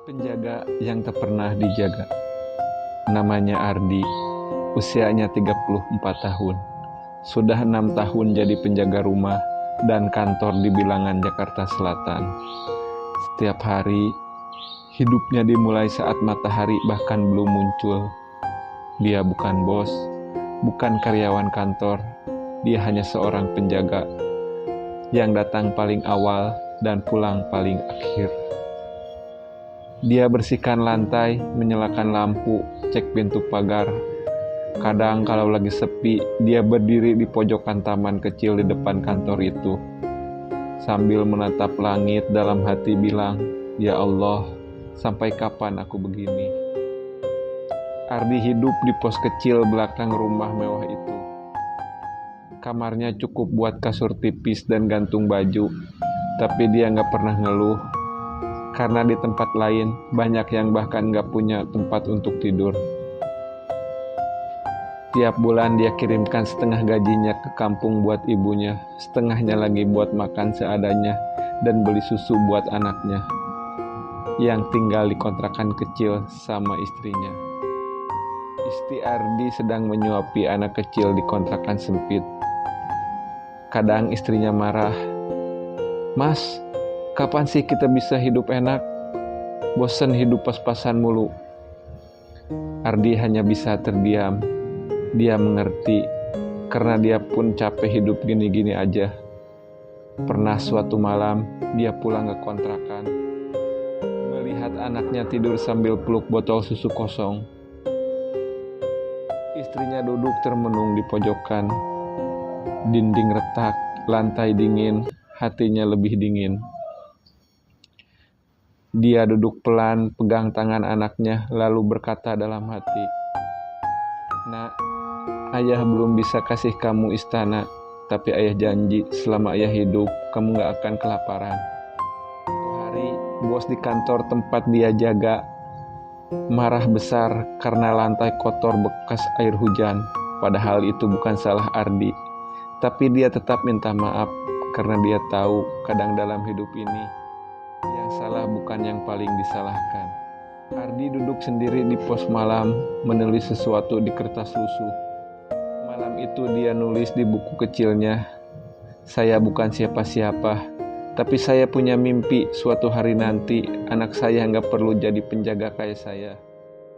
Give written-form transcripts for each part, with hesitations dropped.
Penjaga yang tak pernah dijaga. Namanya Ardi, usianya 34 tahun. Sudah 6 tahun jadi penjaga rumah dan kantor di bilangan Jakarta Selatan. Setiap hari, hidupnya dimulai saat matahari bahkan belum muncul. Dia bukan bos, bukan karyawan kantor. Dia hanya seorang penjaga yang datang paling awal dan pulang paling akhir. Dia bersihkan lantai, menyalakan lampu, cek pintu pagar. Kadang kalau lagi sepi, dia berdiri di pojokan taman kecil di depan kantor itu. Sambil menatap langit, dalam hati bilang, "Ya Allah, sampai kapan aku begini?" Ardi hidup di pos kecil belakang rumah mewah itu. Kamarnya cukup buat kasur tipis dan gantung baju, tapi dia nggak pernah ngeluh. Karena di tempat lain, banyak yang bahkan gak punya tempat untuk tidur. Tiap bulan dia kirimkan setengah gajinya ke kampung buat ibunya, setengahnya lagi buat makan seadanya, dan beli susu buat anaknya, yang tinggal di kontrakan kecil sama istrinya. Istri Ardi sedang menyuapi anak kecil di kontrakan sempit. Kadang istrinya marah, "Mas, kapan sih kita bisa hidup enak? Bosen hidup pas-pasan mulu." Ardi hanya bisa terdiam. Dia mengerti, karena dia pun capek hidup gini-gini aja. Pernah suatu malam, dia pulang ke kontrakan, melihat anaknya tidur sambil peluk botol susu kosong. Istrinya duduk termenung di pojokan. Dinding retak, lantai dingin, hatinya lebih dingin. Dia duduk pelan, pegang tangan anaknya, lalu berkata dalam hati, "Nak, ayah belum bisa kasih kamu istana, tapi ayah janji selama ayah hidup, kamu gak akan kelaparan." Suatu hari, bos di kantor tempat dia jaga marah besar karena lantai kotor bekas air hujan. Padahal itu bukan salah Ardi, tapi dia tetap minta maaf karena dia tahu kadang dalam hidup ini yang salah bukan yang paling disalahkan. Ardi duduk sendiri di pos malam, menulis sesuatu di kertas lusuh. Malam itu dia nulis di buku kecilnya, "Saya bukan siapa-siapa, tapi saya punya mimpi suatu hari nanti anak saya nggak perlu jadi penjaga kayak saya."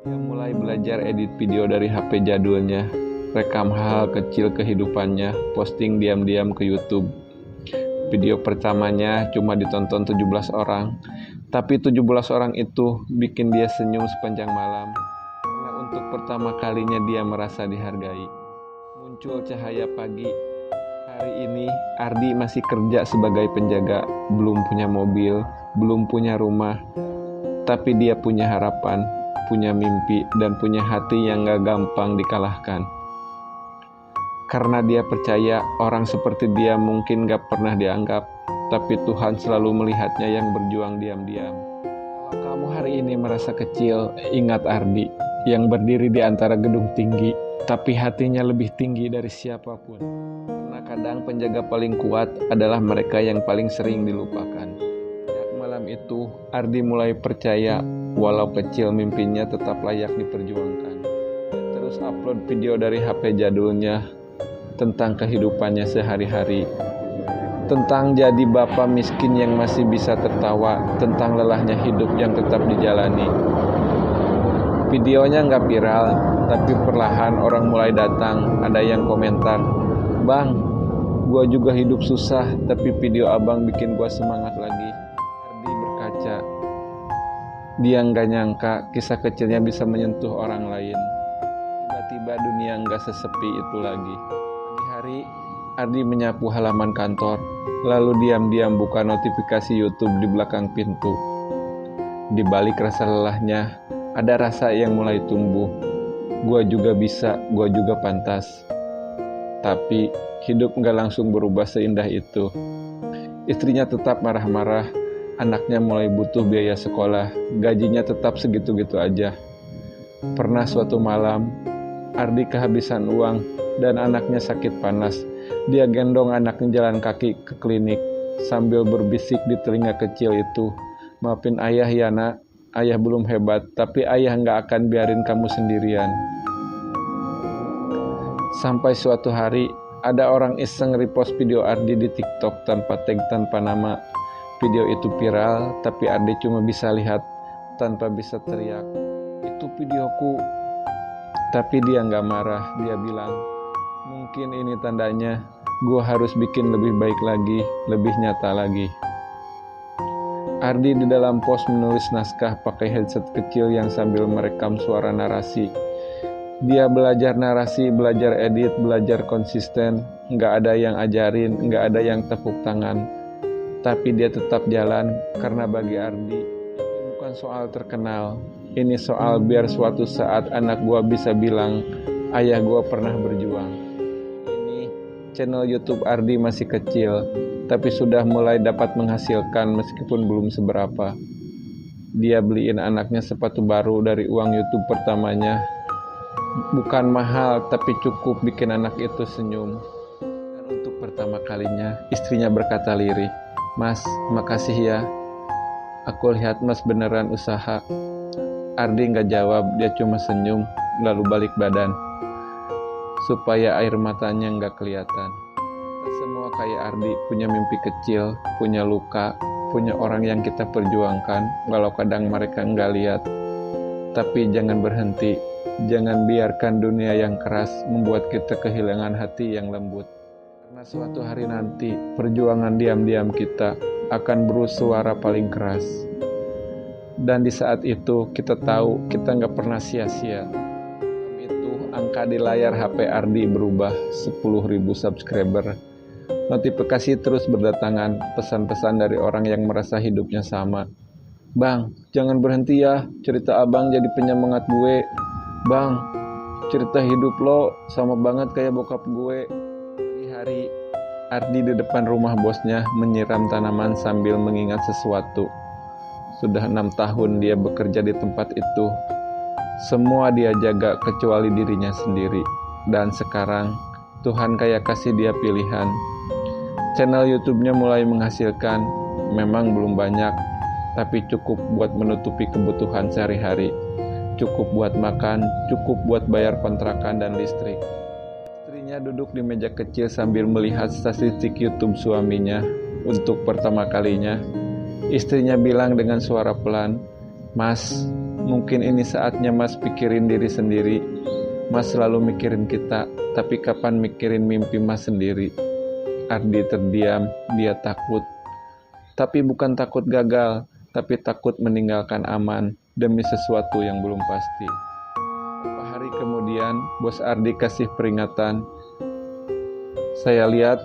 Dia mulai belajar edit video dari HP jadulnya, rekam hal kecil kehidupannya, posting diam-diam ke YouTube. Video pertamanya cuma ditonton 17 orang, tapi 17 orang itu bikin dia senyum sepanjang malam, karena untuk pertama kalinya dia merasa dihargai. Muncul cahaya pagi. Hari ini Ardi masih kerja sebagai penjaga, belum punya mobil, belum punya rumah, tapi dia punya harapan, punya mimpi, dan punya hati yang gak gampang dikalahkan. Karena dia percaya orang seperti dia mungkin gak pernah dianggap, tapi Tuhan selalu melihatnya yang berjuang diam-diam. Kalau kamu hari ini merasa kecil, ingat Ardi yang berdiri di antara gedung tinggi, tapi hatinya lebih tinggi dari siapapun. Karena kadang penjaga paling kuat adalah mereka yang paling sering dilupakan. Sejak malam itu, Ardi mulai percaya walau kecil mimpinya tetap layak diperjuangkan. Dia terus upload video dari HP jadulnya tentang kehidupannya sehari-hari, tentang jadi bapak miskin yang masih bisa tertawa, tentang lelahnya hidup yang tetap dijalani. Videonya nggak viral, tapi perlahan orang mulai datang. Ada yang komentar, "Bang, gua juga hidup susah, tapi video abang bikin gua semangat lagi." Ardi berkaca. Dia nggak nyangka kisah kecilnya bisa menyentuh orang lain. Tiba-tiba dunia nggak sesepi itu lagi. Pagi hari, Ardi menyapu halaman kantor, lalu diam-diam buka notifikasi YouTube di belakang pintu. Di balik rasa lelahnya, ada rasa yang mulai tumbuh. Gua juga bisa, gua juga pantas. Tapi hidup nggak langsung berubah seindah itu. Istrinya tetap marah-marah, anaknya mulai butuh biaya sekolah, gajinya tetap segitu-gitu aja. Pernah suatu malam, Ardi kehabisan uang dan anaknya sakit panas. Dia gendong anaknya jalan kaki ke klinik sambil berbisik di telinga kecil itu, "Maafin ayah ya nak, ayah belum hebat, tapi ayah nggak akan biarin kamu sendirian. Sampai suatu hari, ada orang iseng repost video Ardi di TikTok tanpa tag, tanpa nama. Video itu viral, tapi Ardi cuma bisa lihat tanpa bisa teriak, "Itu videoku." Tapi dia nggak marah, dia bilang, "Mungkin ini tandanya gue harus bikin lebih baik lagi, lebih nyata lagi." Ardi di dalam post menulis naskah pakai headset kecil yang sambil merekam suara narasi. Dia belajar narasi, belajar edit, belajar konsisten. Nggak ada yang ajarin, nggak ada yang tepuk tangan. Tapi dia tetap jalan, karena bagi Ardi, ini bukan soal terkenal. Ini soal biar suatu saat anak gua bisa bilang, ayah gua pernah berjuang. Ini channel YouTube Ardi masih kecil, tapi sudah mulai dapat menghasilkan meskipun belum seberapa. Dia beliin anaknya sepatu baru dari uang YouTube pertamanya. Bukan mahal, tapi cukup bikin anak itu senyum. Dan untuk pertama kalinya, istrinya berkata lirih, "Mas, makasih ya. Aku lihat Mas beneran usaha." Ardi nggak jawab, dia cuma senyum, lalu balik badan, supaya air matanya nggak kelihatan. Kita semua kayak Ardi, punya mimpi kecil, punya luka, punya orang yang kita perjuangkan, walau kadang mereka nggak lihat. Tapi jangan berhenti, jangan biarkan dunia yang keras membuat kita kehilangan hati yang lembut. Karena suatu hari nanti, perjuangan diam-diam kita akan bersuara paling keras. Dan di saat itu, kita tahu kita nggak pernah sia-sia. Malam itu, angka di layar HP Ardi berubah, 10.000 subscriber. Notifikasi terus berdatangan, pesan-pesan dari orang yang merasa hidupnya sama. "Bang, jangan berhenti ya, cerita abang jadi penyemangat gue. Bang, cerita hidup lo sama banget kayak bokap gue." Hari Ardi di depan rumah bosnya menyiram tanaman sambil mengingat sesuatu. Sudah 6 tahun dia bekerja di tempat itu. Semua dia jaga kecuali dirinya sendiri. Dan sekarang Tuhan kayak kasih dia pilihan. Channel YouTube-nya mulai menghasilkan, memang belum banyak, tapi cukup buat menutupi kebutuhan sehari-hari. Cukup buat makan, cukup buat bayar kontrakan dan listrik. Istrinya duduk di meja kecil sambil melihat statistik YouTube suaminya. Untuk pertama kalinya, istrinya bilang dengan suara pelan, "Mas, mungkin ini saatnya Mas pikirin diri sendiri. Mas selalu mikirin kita, tapi kapan mikirin mimpi Mas sendiri?" Ardi terdiam, dia takut. Tapi bukan takut gagal, tapi takut meninggalkan aman demi sesuatu yang belum pasti. Beberapa hari kemudian, bos Ardi kasih peringatan. "Saya lihat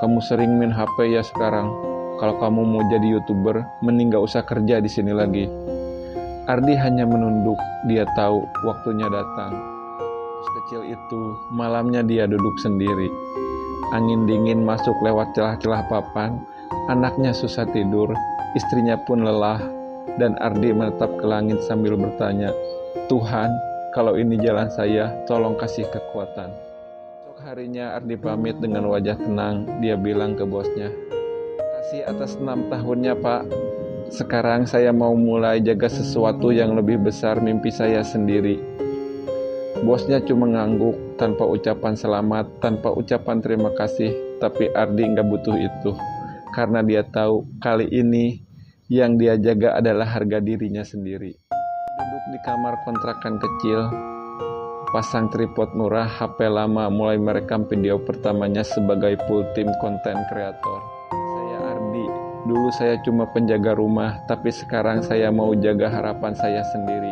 kamu sering main HP ya sekarang. Kalau kamu mau jadi YouTuber, mending gak usah kerja di sini lagi." Ardi hanya menunduk, dia tahu waktunya datang. Bos kecil itu, malamnya dia duduk sendiri. Angin dingin masuk lewat celah-celah papan, anaknya susah tidur, istrinya pun lelah, dan Ardi menatap ke langit sambil bertanya, "Tuhan, kalau ini jalan saya, tolong kasih kekuatan." Esok harinya Ardi pamit dengan wajah tenang, dia bilang ke bosnya, "Kasih atas 6 tahunnya Pak. Sekarang saya mau mulai jaga sesuatu yang lebih besar, mimpi saya sendiri." Bosnya cuma ngangguk, tanpa ucapan selamat, tanpa ucapan terima kasih, tapi Ardi nggak butuh itu. Karena dia tahu kali ini yang dia jaga adalah harga dirinya sendiri. Duduk di kamar kontrakan kecil, pasang tripod murah, HP lama, mulai merekam video pertamanya sebagai full time content creator. "Saya Ardi, dulu saya cuma penjaga rumah, tapi sekarang saya mau jaga harapan saya sendiri.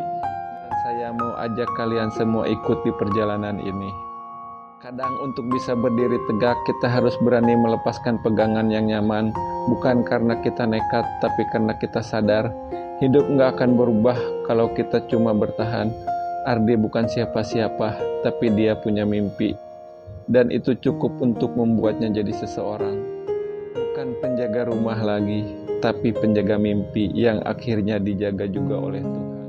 Dan saya mau ajak kalian semua ikut di perjalanan ini." Kadang untuk bisa berdiri tegak, kita harus berani melepaskan pegangan yang nyaman, bukan karena kita nekat, tapi karena kita sadar, hidup nggak akan berubah kalau kita cuma bertahan. Ardi bukan siapa-siapa, tapi dia punya mimpi. Dan itu cukup untuk membuatnya jadi seseorang. Bukan penjaga rumah lagi, tapi penjaga mimpi yang akhirnya dijaga juga oleh Tuhan.